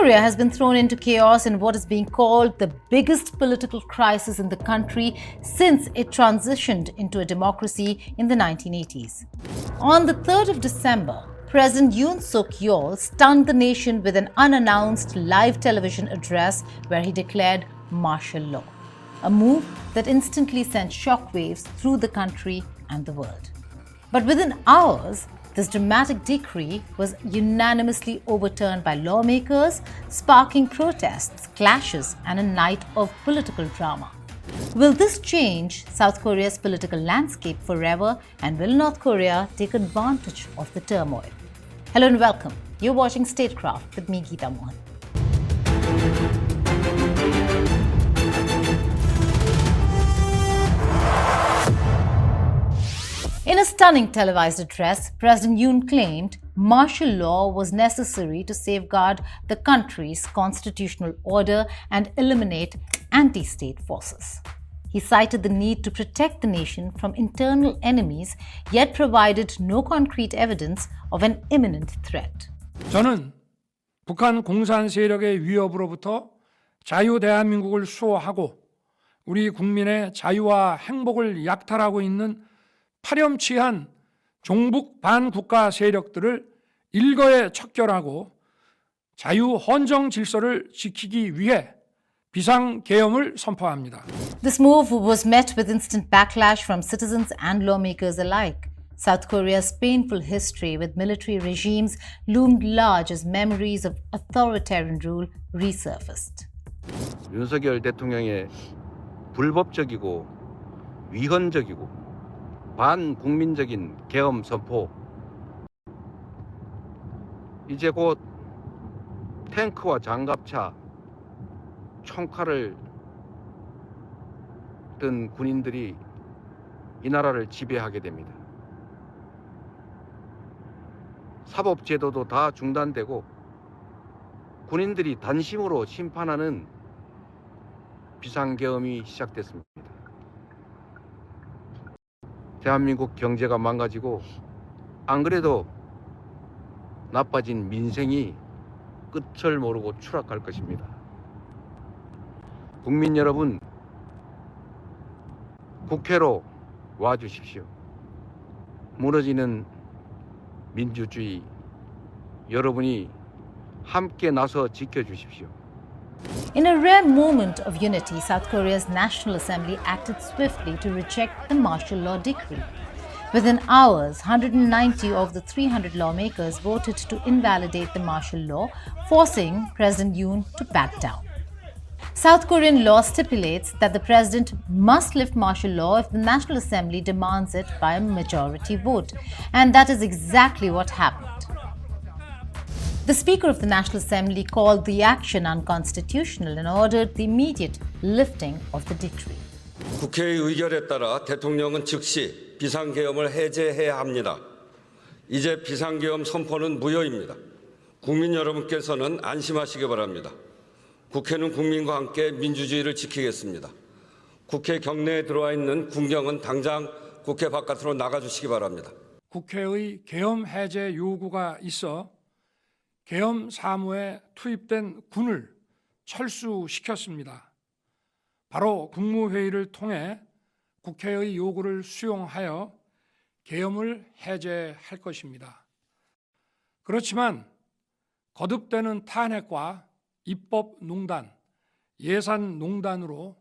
Korea has been thrown into chaos in what is being called the biggest political crisis in the country since it transitioned into a democracy in the 1980s. On the 3rd of December, President Yoon Suk Yeol stunned the nation with an unannounced live television address where he declared martial law, a move that instantly sent shockwaves through the country and the world. But within hours, this dramatic decree was unanimously overturned by lawmakers, sparking protests, clashes, and a night of political drama. Will this change South Korea's political landscape forever, and will North Korea take advantage of the turmoil? Hello and welcome. You're watching Statecraft with me, Geeta Mohan. In a stunning televised address, President Yoon claimed martial law was necessary to safeguard the country's constitutional order and eliminate anti-state forces. He cited the need to protect the nation from internal enemies, yet provided no concrete evidence of an imminent threat. 저는 북한 공산 세력의 위협으로부터 자유 대한민국을 수호하고 우리 국민의 자유와 행복을 약탈하고 있는 파렴치한 종북 반국가 세력들을 일거에 척결하고 자유 헌정 질서를 지키기 위해 비상계엄을 선포합니다. This move was met with instant backlash from citizens and lawmakers alike. South Korea's painful history with military regimes loomed large as memories of authoritarian rule resurfaced. 윤석열 대통령의 불법적이고 위헌적이고 반국민적인 계엄 선포, 이제 곧 탱크와 장갑차, 총칼을 든 군인들이 이 나라를 지배하게 됩니다. 사법제도도 다 중단되고 군인들이 단심으로 심판하는 비상계엄이 시작됐습니다. 대한민국 경제가 망가지고 안 그래도 나빠진 민생이 끝을 모르고 추락할 것입니다. 국민 여러분, 국회로 와주십시오. 무너지는 민주주의, 여러분이 함께 나서 지켜주십시오. In a rare moment of unity, South Korea's National Assembly acted swiftly to reject the martial law decree. Within hours, 190 of the 300 lawmakers voted to invalidate the martial law, forcing President Yoon to back down. South Korean law stipulates that the president must lift martial law if the National Assembly demands it by a majority vote, and that is exactly what happened. The Speaker of the National Assembly called the action unconstitutional and ordered the immediate lifting of the decree. 국회의 의결에 따라 대통령은 즉시 비상계엄을 해제해야 합니다. 이제 비상계엄 선포는 무효입니다. 국민 여러분께서는 안심하시기 바랍니다. 국회는 국민과 함께 민주주의를 지키겠습니다. 국회 경내에 들어와 있는 군경은 당장 국회 바깥으로 나가주시기 바랍니다. 국회의 계엄 해제 요구가 있어 계엄 사무에 투입된 군을 철수시켰습니다. 바로 국무회의를 통해 국회의 요구를 수용하여 계엄을 해제할 것입니다. 그렇지만 거듭되는 탄핵과 입법농단, 예산농단으로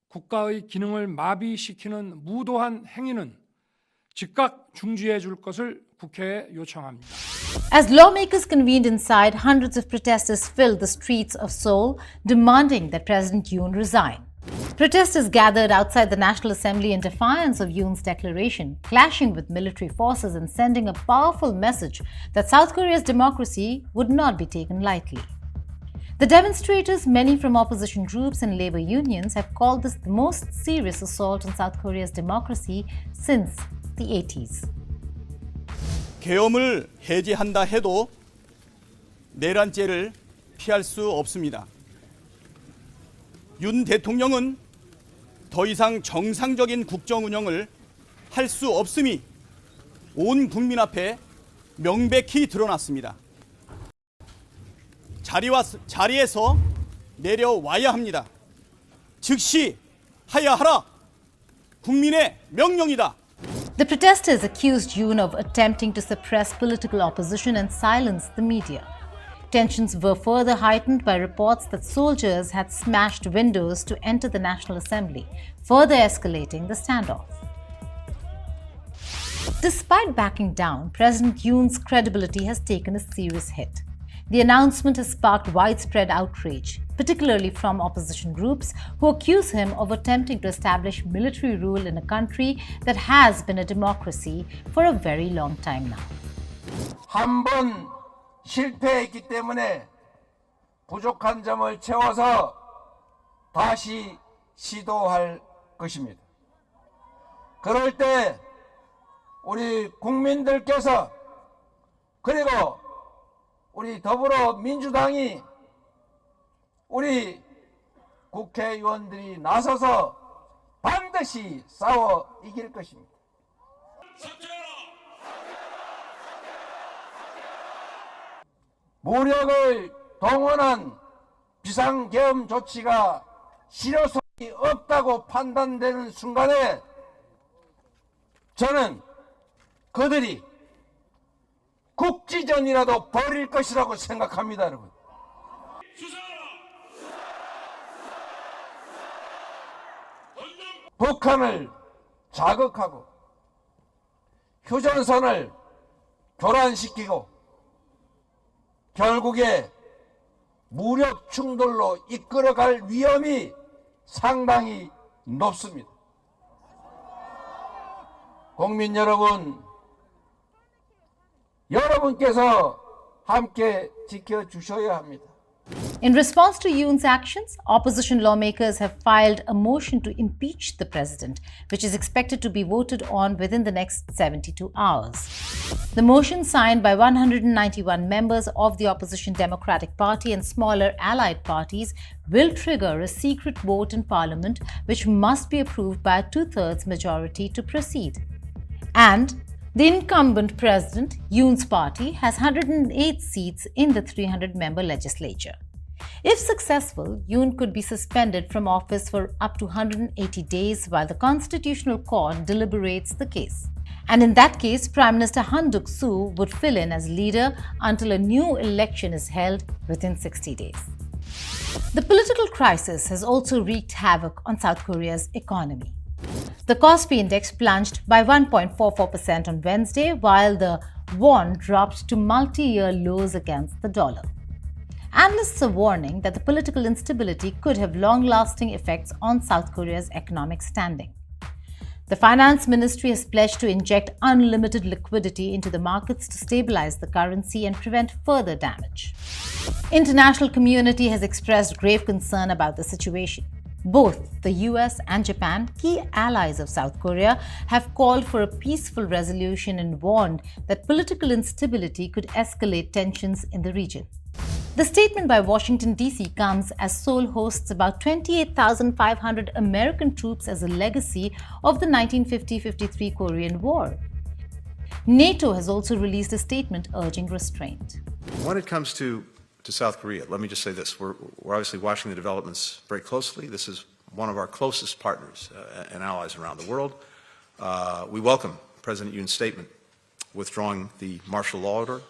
국가의 기능을 마비시키는 무도한 행위는 즉각 중지해 줄 것을 국회에 요청합니다. As lawmakers convened inside, hundreds of protesters filled the streets of Seoul, demanding that President Yoon resign. Protesters gathered outside the National Assembly in defiance of Yoon's declaration, clashing with military forces and sending a powerful message that South Korea's democracy would not be taken lightly. The demonstrators, many from opposition groups and labor unions, have called this the most serious assault on South Korea's democracy since the 80s. 계엄을 해제한다 해도 내란죄를 피할 수 없습니다. 윤 대통령은 더 이상 정상적인 국정 운영을 할 수 없음이 온 국민 앞에 명백히 드러났습니다. 자리에서 내려와야 합니다. 즉시 하야 하라. 국민의 명령이다. The protesters accused Yoon of attempting to suppress political opposition and silence the media. Tensions were further heightened by reports that soldiers had smashed windows to enter the National Assembly, further escalating the standoff. Despite backing down, President Yoon's credibility has taken a serious hit. The announcement has sparked widespread outrage, particularly from opposition groups who accuse him of attempting to establish military rule in a country that has been a democracy for a very long time now. 한 번 실패했기 때문에 부족한 점을 채워서 다시 시도할 것입니다. 그럴 때 우리 국민들께서 그리고 우리 더불어민주당이 우리 국회의원들이 나서서 반드시 싸워 이길 것입니다. 무력을 동원한 비상계엄 조치가 실효성이 없다고 판단되는 순간에 저는 그들이 국지전이라도 벌일 것이라고 생각합니다, 여러분. 북한을 자극하고 휴전선을 교란시키고 결국에 무력 충돌로 이끌어갈 위험이 상당히 높습니다. 국민 여러분, 여러분께서 함께 지켜주셔야 합니다. In response to Yoon's actions, opposition lawmakers have filed a motion to impeach the president, which is expected to be voted on within the next 72 hours. The motion, signed by 191 members of the opposition Democratic Party and smaller allied parties, will trigger a secret vote in parliament, which must be approved by a two-thirds majority to proceed. And the incumbent president, Yoon's party, has 108 seats in the 300-member legislature. If successful, Yoon could be suspended from office for up to 180 days while the Constitutional Court deliberates the case. And in that case, Prime Minister Han Duck-soo would fill in as leader until a new election is held within 60 days. The political crisis has also wreaked havoc on South Korea's economy. The Kospi index plunged by 1.44% on Wednesday, while the won dropped to multi-year lows against the dollar. Analysts are warning that the political instability could have long-lasting effects on South Korea's economic standing. The finance ministry has pledged to inject unlimited liquidity into the markets to stabilize the currency and prevent further damage. International community has expressed grave concern about the situation. Both the US and Japan, key allies of South Korea, have called for a peaceful resolution and warned that political instability could escalate tensions in the region. The statement by Washington, D.C. comes as Seoul hosts about 28,500 American troops as a legacy of the 1950-53 Korean War. NATO has also released a statement urging restraint. When it comes to South Korea, let me just say this. We're obviously watching the developments very closely. This is one of our closest partners and allies around the world. We welcome President Yoon's statement withdrawing the martial law order,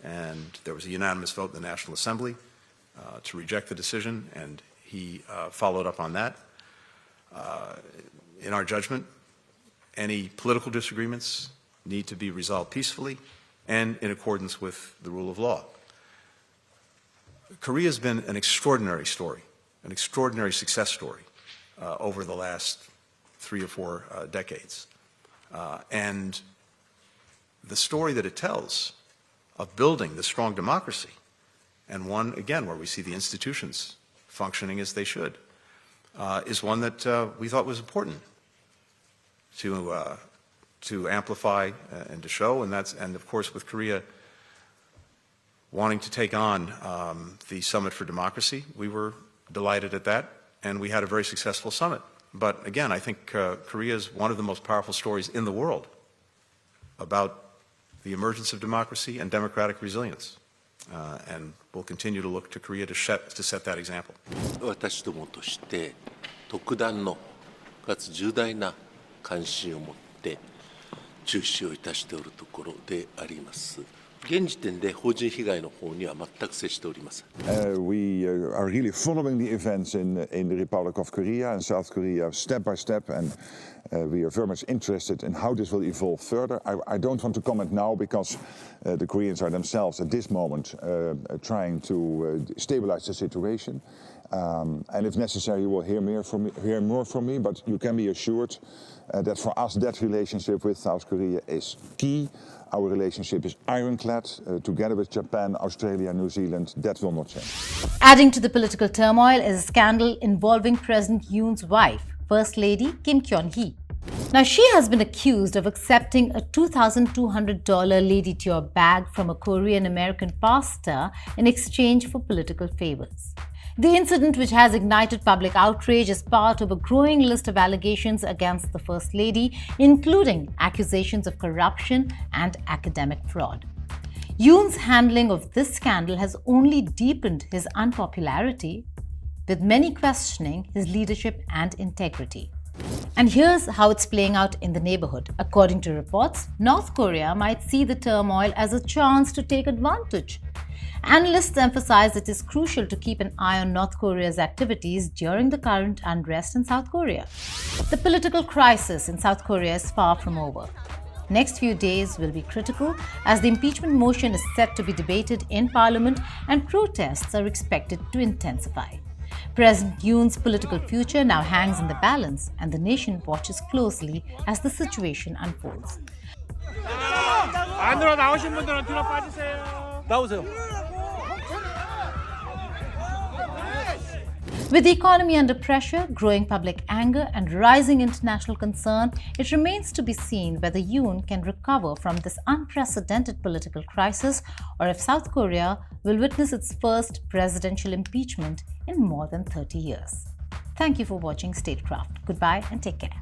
and there was a unanimous vote in the National Assembly to reject the decision, and he followed up on that. In our judgment, any political disagreements need to be resolved peacefully and in accordance with the rule of law. Korea has been an extraordinary story, an extraordinary success story over the last 3 or 4 decades. And the story that it tells of building the strong democracy, and one, again, where we see the institutions functioning as they should, is one that we thought was important to amplify and to show, and of course with Korea wanting to take on the Summit for Democracy, we were delighted at that, and we had a very successful summit. But again, I think Korea is one of the most powerful stories in the world about the emergence of democracy and democratic resilience. And we'll continue to look to Korea to set that example. 私どもとして特段のかつ重大な関心を持って注視をいたしておるところであります。現時点で邦人被害の方には全く接しておりません。We are really following the events in the Republic of Korea and South Korea step by step, and we are very much interested in how this will evolve further. I don't want to comment now because the Koreans are themselves at this moment trying to stabilize the situation. And if necessary, you will hear more from me, but you can be assured that for us that relationship with South Korea is key. Our relationship is ironclad, together with Japan, Australia, New Zealand. That will not change. Adding to the political turmoil is a scandal involving President Yoon's wife, First Lady Kim Kyun-hee. Now, she has been accused of accepting a $2,200 Lady Tour bag from a Korean-American pastor in exchange for political favors. The incident, which has ignited public outrage, is part of a growing list of allegations against the First Lady, including accusations of corruption and academic fraud. Yoon's handling of this scandal has only deepened his unpopularity, with many questioning his leadership and integrity. And here's how it's playing out in the neighborhood. According to reports, North Korea might see the turmoil as a chance to take advantage. Analysts emphasize it is crucial to keep an eye on North Korea's activities during the current unrest in South Korea. The political crisis in South Korea is far from over. Next few days will be critical as the impeachment motion is set to be debated in Parliament and protests are expected to intensify. President Yoon's political future now hangs in the balance, and the nation watches closely as the situation unfolds. 안으로 나오신 분들은 뒤로 빠지세요. 나오세요. With the economy under pressure, growing public anger, and rising international concern, it remains to be seen whether Yoon can recover from this unprecedented political crisis or if South Korea will witness its first presidential impeachment in more than 30 years. Thank you for watching Statecraft. Goodbye and take care.